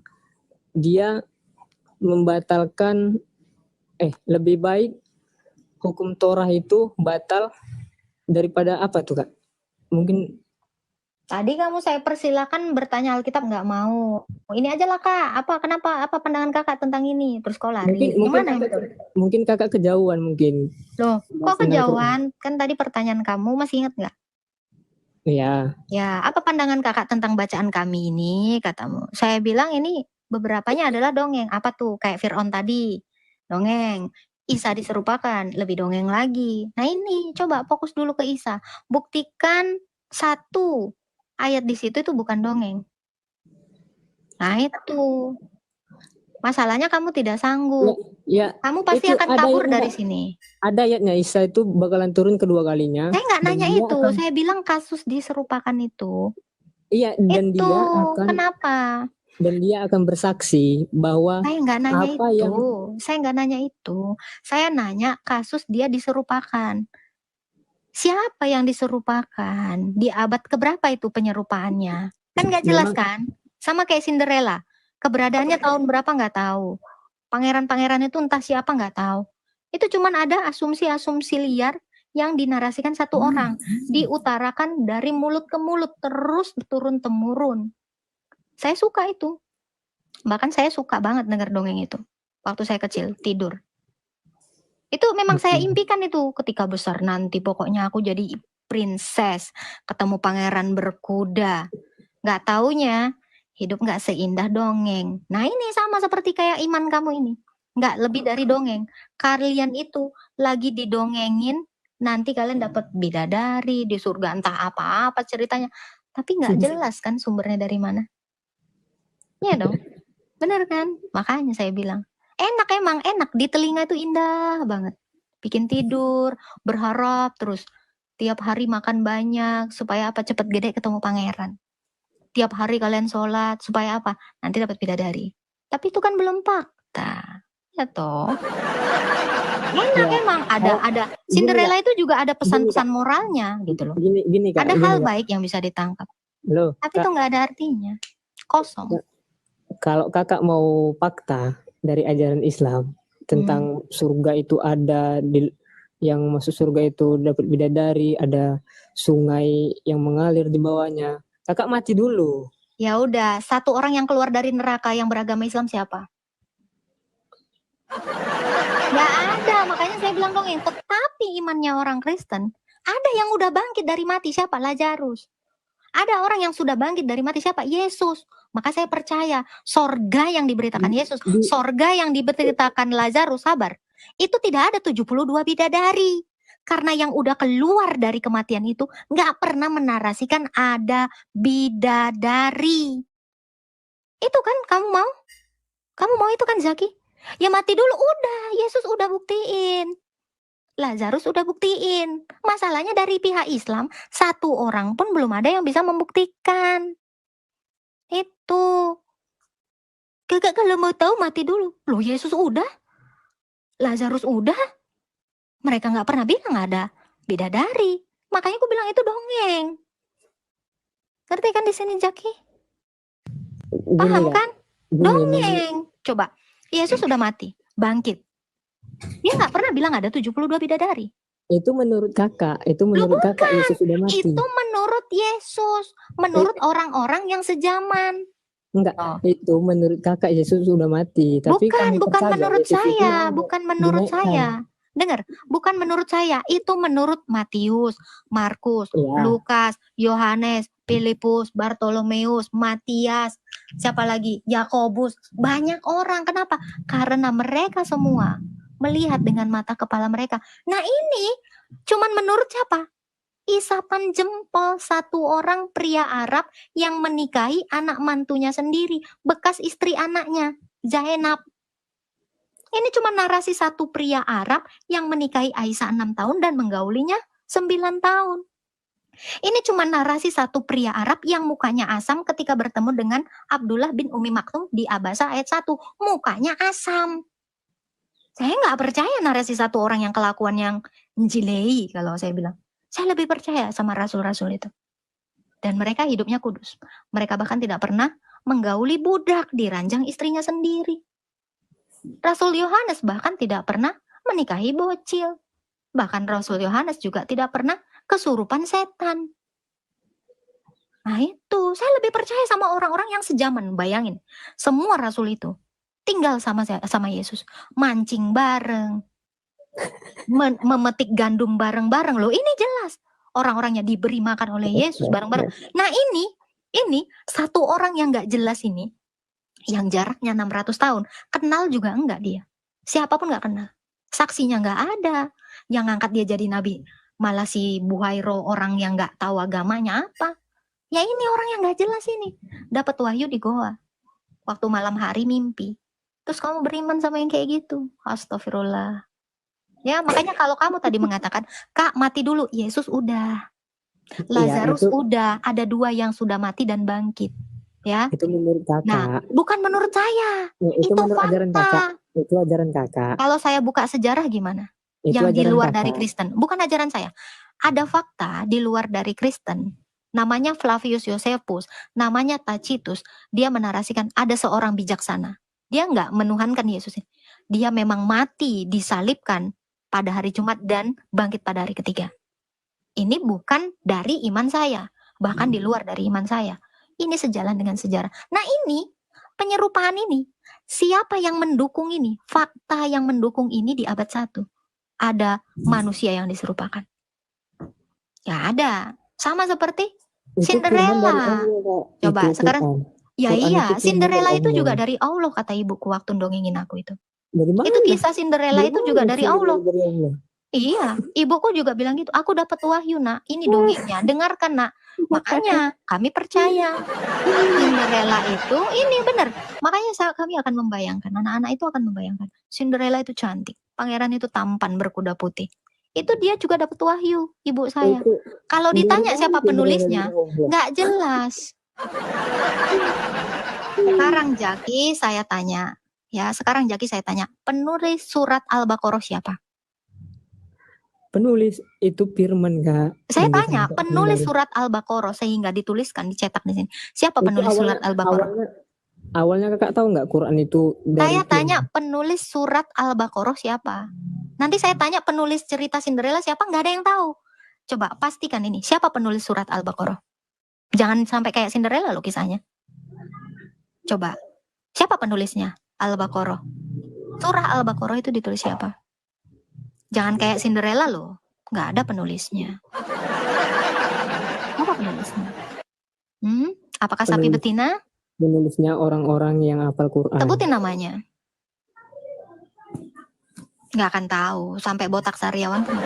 Dia membatalkan lebih baik hukum Torah itu batal daripada apa tuh Kak? Mungkin tadi kamu saya persilakan bertanya Alkitab nggak mau. Ini aja lah Kak. Kenapa pandangan Kakak tentang ini? Terus kau lari. Gimana yang betul? Mungkin Kakak kejauhan mungkin. Loh, kok kejauhan? Kan tadi pertanyaan kamu masih ingat nggak? Iya. Ya, apa pandangan Kakak tentang bacaan kami ini? Katamu. Saya bilang ini beberapanya adalah dongeng. Apa tuh? Kayak Fir'aun tadi. Dongeng. Isa diserupakan. Lebih dongeng lagi. Nah ini, coba fokus dulu ke Isa. Buktikan satu ayat di situ itu bukan dongeng. Nah itu. Masalahnya kamu tidak sanggup. Ya, kamu pasti akan kabur dari sini. Ada ayatnya Isa itu bakalan turun kedua kalinya. Saya nggak nanya itu. Saya bilang kasus diserupakan itu. Iya, dan itu, dia akan. Kenapa? Dan dia akan bersaksi bahwa Saya nggak nanya apa itu. yang Saya nggak nanya itu. Saya nanya kasus dia diserupakan. Siapa yang diserupakan? Di abad keberapa itu penyerupaannya? Kan nggak jelas memang kan? Sama kayak Cinderella. Keberadaannya tahun berapa nggak tahu. Pangeran-pangeran itu entah siapa nggak tahu. Itu cuman ada asumsi-asumsi liar yang dinarasikan satu orang. Diutarakan dari mulut ke mulut. Terus turun-temurun. Saya suka itu. Bahkan saya suka banget dengar dongeng itu. Waktu saya kecil, tidur. Itu memang saya impikan itu. Ketika besar nanti pokoknya aku jadi princess. Ketemu pangeran berkuda. Nggak taunya hidup nggak seindah dongeng. Nah ini sama seperti kayak iman kamu ini. Nggak lebih dari dongeng. Kalian itu lagi didongengin. Nanti kalian dapat bidadari di surga entah apa-apa ceritanya. Tapi nggak jelas kan sumbernya dari mana. Iya dong. Bener kan? Makanya saya bilang. Enak emang, enak. Di telinga itu indah banget. Bikin tidur, berharap terus. Tiap hari makan banyak, supaya apa? Cepet gede ketemu pangeran. Tiap hari kalian sholat, supaya apa? Nanti dapat bidadari. Tapi itu kan belum fakta. Ya toh. Enak ya emang. Ada gini Cinderella Kak, itu juga ada gini Kak, pesan-pesan moralnya gitu loh. gini Kak, Ada gini hal Kak. baik yang bisa ditangkap. Loh, Tapi itu Kak, nggak ada artinya. Kosong. kalau kakak mau fakta dari ajaran Islam tentang surga itu ada yang masuk surga itu dapat bidadari, ada sungai yang mengalir di bawahnya. Kakak mati dulu. Ya udah, satu orang yang keluar dari neraka yang beragama Islam siapa? Nggak ada, makanya saya bilang dongeng. Tetapi imannya orang Kristen, ada yang udah bangkit dari mati, siapa? Lazarus. Ada orang yang sudah bangkit dari mati, siapa? Yesus. Maka saya percaya, sorga yang diberitakan Yesus, sorga yang diberitakan Lazarus, sabar. Itu tidak ada 72 bidadari. Karena yang udah keluar dari kematian itu, nggak pernah menarasikan ada bidadari. Itu kan kamu mau? Kamu mau itu kan Zaki? Ya mati dulu, udah. Yesus udah buktiin. Lazarus udah buktiin. Masalahnya dari pihak Islam, satu orang pun belum ada yang bisa membuktikan. Itu. Kakak kalau mau tahu mati dulu. Loh Yesus udah. Lazarus udah. Mereka nggak pernah bilang ada bidadari. Makanya aku bilang itu dongeng. Ngerti kan di sini Jaki? Paham kan? Dongeng. Coba. Yesus sudah mati. Bangkit. Dia nggak pernah bilang ada 72 bidadari. Itu menurut kakak. Itu menurut kakak Yesus sudah mati. Itu menurut Yesus. Menurut orang-orang yang sejaman. Enggak, itu menurut kakak Yesus sudah mati. Tapi bukan menurut saya. Bukan menurut saya. Dengar, bukan menurut saya. Itu menurut Matius, Markus, Lukas, Yohanes, Filipus, Bartolomeus, Matias, siapa lagi? Yakobus. Banyak orang. Kenapa? Karena mereka semua melihat dengan mata kepala mereka. Nah ini cuman menurut siapa? Isapan jempol satu orang pria Arab yang menikahi anak mantunya sendiri, bekas istri anaknya, Zainab. Ini cuma narasi satu pria Arab yang menikahi Aisyah 6 tahun dan menggaulinya 9 tahun. Ini cuma narasi satu pria Arab yang mukanya asam ketika bertemu dengan Abdullah bin Umi Maktum di Abasa ayat 1. Mukanya asam. Saya nggak percaya narasi satu orang yang kelakuan yang njilei kalau saya bilang. Saya lebih percaya sama rasul-rasul itu. Dan mereka hidupnya kudus. Mereka bahkan tidak pernah menggauli budak di ranjang istrinya sendiri. Rasul Yohanes bahkan tidak pernah menikahi bocil. Bahkan Rasul Yohanes juga tidak pernah kesurupan setan. Nah itu, saya lebih percaya sama orang-orang yang sejaman. Bayangin, semua rasul itu tinggal sama Yesus, mancing bareng, memetik gandum bareng-bareng. Loh ini jelas orang-orangnya diberi makan oleh Yesus bareng-bareng. Nah ini satu orang yang gak jelas ini, yang jaraknya 600 tahun, kenal juga enggak dia. Siapapun gak kenal. Saksinya gak ada. Yang ngangkat dia jadi nabi malah si Buhairo, orang yang gak tahu agamanya apa. Ya ini orang yang gak jelas ini. Dapat wahyu di goa. Waktu malam hari mimpi. Terus kamu beriman sama yang kayak gitu. Astagfirullah. Ya makanya kalau kamu tadi mengatakan, Kak mati dulu. Yesus udah. Lazarus udah. Ada 2 yang sudah mati dan bangkit. Ya. Itu menurut Nah, kakak. bukan menurut saya. Itu Itu menurut ajaran kakak. fakta. Itu ajaran kakak. Kalau saya buka sejarah gimana? Itu Yang di ajaran luar kakak. dari Kristen. Bukan ajaran saya. Ada fakta di luar dari Kristen. Namanya Flavius Josephus. Namanya Tacitus. Dia menarasikan ada seorang bijaksana. Dia nggak menuhankan Yesus. Dia memang mati, disalibkan pada hari Jumat dan bangkit pada hari ketiga. Ini bukan dari iman saya. Bahkan di luar dari iman saya. Ini sejalan dengan sejarah. Nah ini, penyerupaan ini. Siapa yang mendukung ini? Fakta yang mendukung ini di abad 1. Ada manusia yang diserupakan. Ya ada. Sama seperti Itu firman dari Cinderella. Allah, Kak. Coba Itu sekarang. Quran. Ya Quran iya, itu firman Cinderella dari itu juga Allah. dari Allah kata ibuku waktu dongengin aku itu. Dari mana? Itu kisah Cinderella Dari itu mana juga dari Cinderella Allah. dari Allah? Iya, ibuku juga bilang gitu. Aku dapat wahyu, Nak. Ini dongengnya. Dengarkan, Nak. Makanya kami percaya. Cinderella itu ini benar. Makanya kami akan membayangkan, anak-anak itu akan membayangkan. Cinderella itu cantik. Pangeran itu tampan berkuda putih. Itu dia juga dapat wahyu, ibu saya. Itu Kalau dari ditanya mana siapa Cinderella penulisnya, dari Allah? nggak jelas. Sekarang Jaki saya tanya. Ya, sekarang Jaki saya tanya. Penulis surat Al-Baqarah siapa? Penulis itu firman, Kak. Saya Yang tanya, disampaikan penulis dari surat Al-Baqarah sehingga dituliskan, dicetak di sini. Siapa itu penulis surat Al-Baqarah? awalnya kakak tahu nggak Quran itu dari Saya tanya firman? penulis surat Al-Baqarah siapa? Nanti saya tanya penulis cerita Cinderella siapa? Nggak ada yang tahu. Coba pastikan ini, siapa penulis surat Al-Baqarah? Jangan sampai kayak Cinderella loh kisahnya. Coba, siapa penulisnya? Al-Baqarah. Surah Al-Baqarah itu ditulis siapa? Jangan kayak Cinderella loh. Nggak ada penulisnya. Apa penulisnya? Apakah sapi betina? Penulisnya orang-orang yang hafal Quran. Sebutin namanya. Nggak akan tahu. Sampai botak sariawan pun.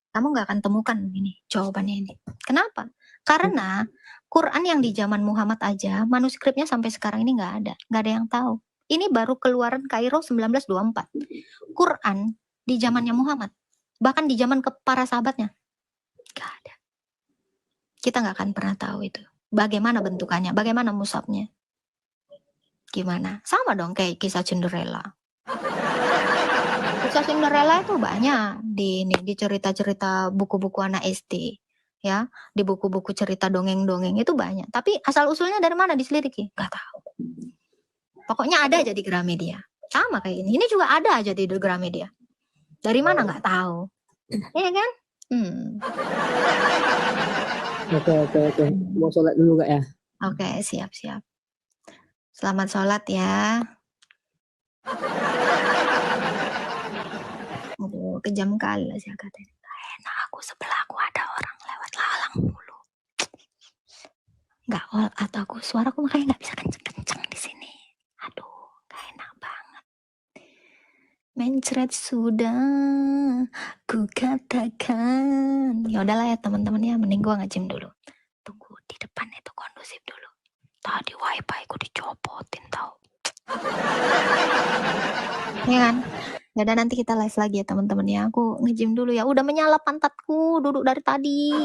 Kamu nggak akan temukan ini jawabannya ini. Kenapa? Karena Quran yang di zaman Muhammad aja, manuskripnya sampai sekarang ini nggak ada yang tahu. Ini baru keluaran Kairo 1924. Quran di zamannya Muhammad, bahkan di zaman para sahabatnya, nggak ada. Kita nggak akan pernah tahu itu. Bagaimana bentukannya, bagaimana mushafnya, gimana? Sama dong kayak kisah Cinderella. Kisah Cinderella itu banyak di cerita-cerita buku-buku anak SD, ya, di buku-buku cerita dongeng-dongeng itu banyak. Tapi asal usulnya dari mana diselidiki? Gak tahu. Pokoknya ada aja di Gramedia. Sama kayak ini. Ini juga ada aja di Gramedia. Dari mana nggak tahu? Iya kan? Oke. Mau sholat dulu Kak ya? Oke, siap. Selamat sholat ya. Aduh, kejam kali lah saya katanya. Enak aku sebelah aku ada orang lewat lalang mulu. Nggak all out aku, suaraku makanya nggak bisa kenceng-kenceng di sini. Aduh, nggak enak banget. Mencret sudah ku katakan. Ya udahlah ya teman-teman ya, mending gua nge-gym dulu. Tunggu di depan itu kondusif dulu. Tadi wifi ku dicopotin tau. Ya kan? Yaudah nanti kita live lagi ya teman-teman ya. Aku nge-gym dulu ya. Udah menyala pantatku duduk dari tadi.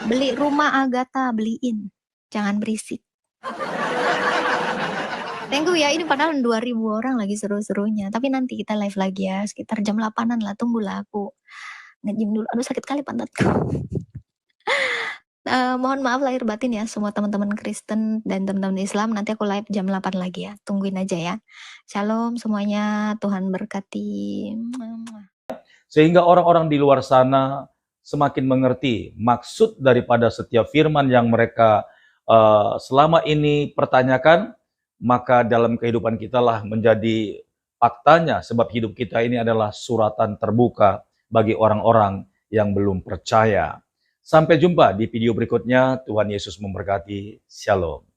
Beli rumah Agatha, beliin. Jangan berisik. Tunggu ya, ini padahal 2.000 orang lagi seru-serunya. Tapi nanti kita live lagi ya, sekitar jam 8-an lah. Tunggulah aku nge-gym dulu. Aduh sakit kali pantatku. Mohon maaf lahir batin ya semua teman-teman Kristen dan teman-teman Islam. Nanti aku live jam 8 lagi ya. Tungguin aja ya. Shalom semuanya, Tuhan berkati. Sehingga orang-orang di luar sana semakin mengerti maksud daripada setiap firman yang mereka selama ini pertanyakan, maka dalam kehidupan kita lah menjadi faktanya, sebab hidup kita ini adalah suratan terbuka bagi orang-orang yang belum percaya. Sampai jumpa di video berikutnya. Tuhan Yesus memberkati. Shalom.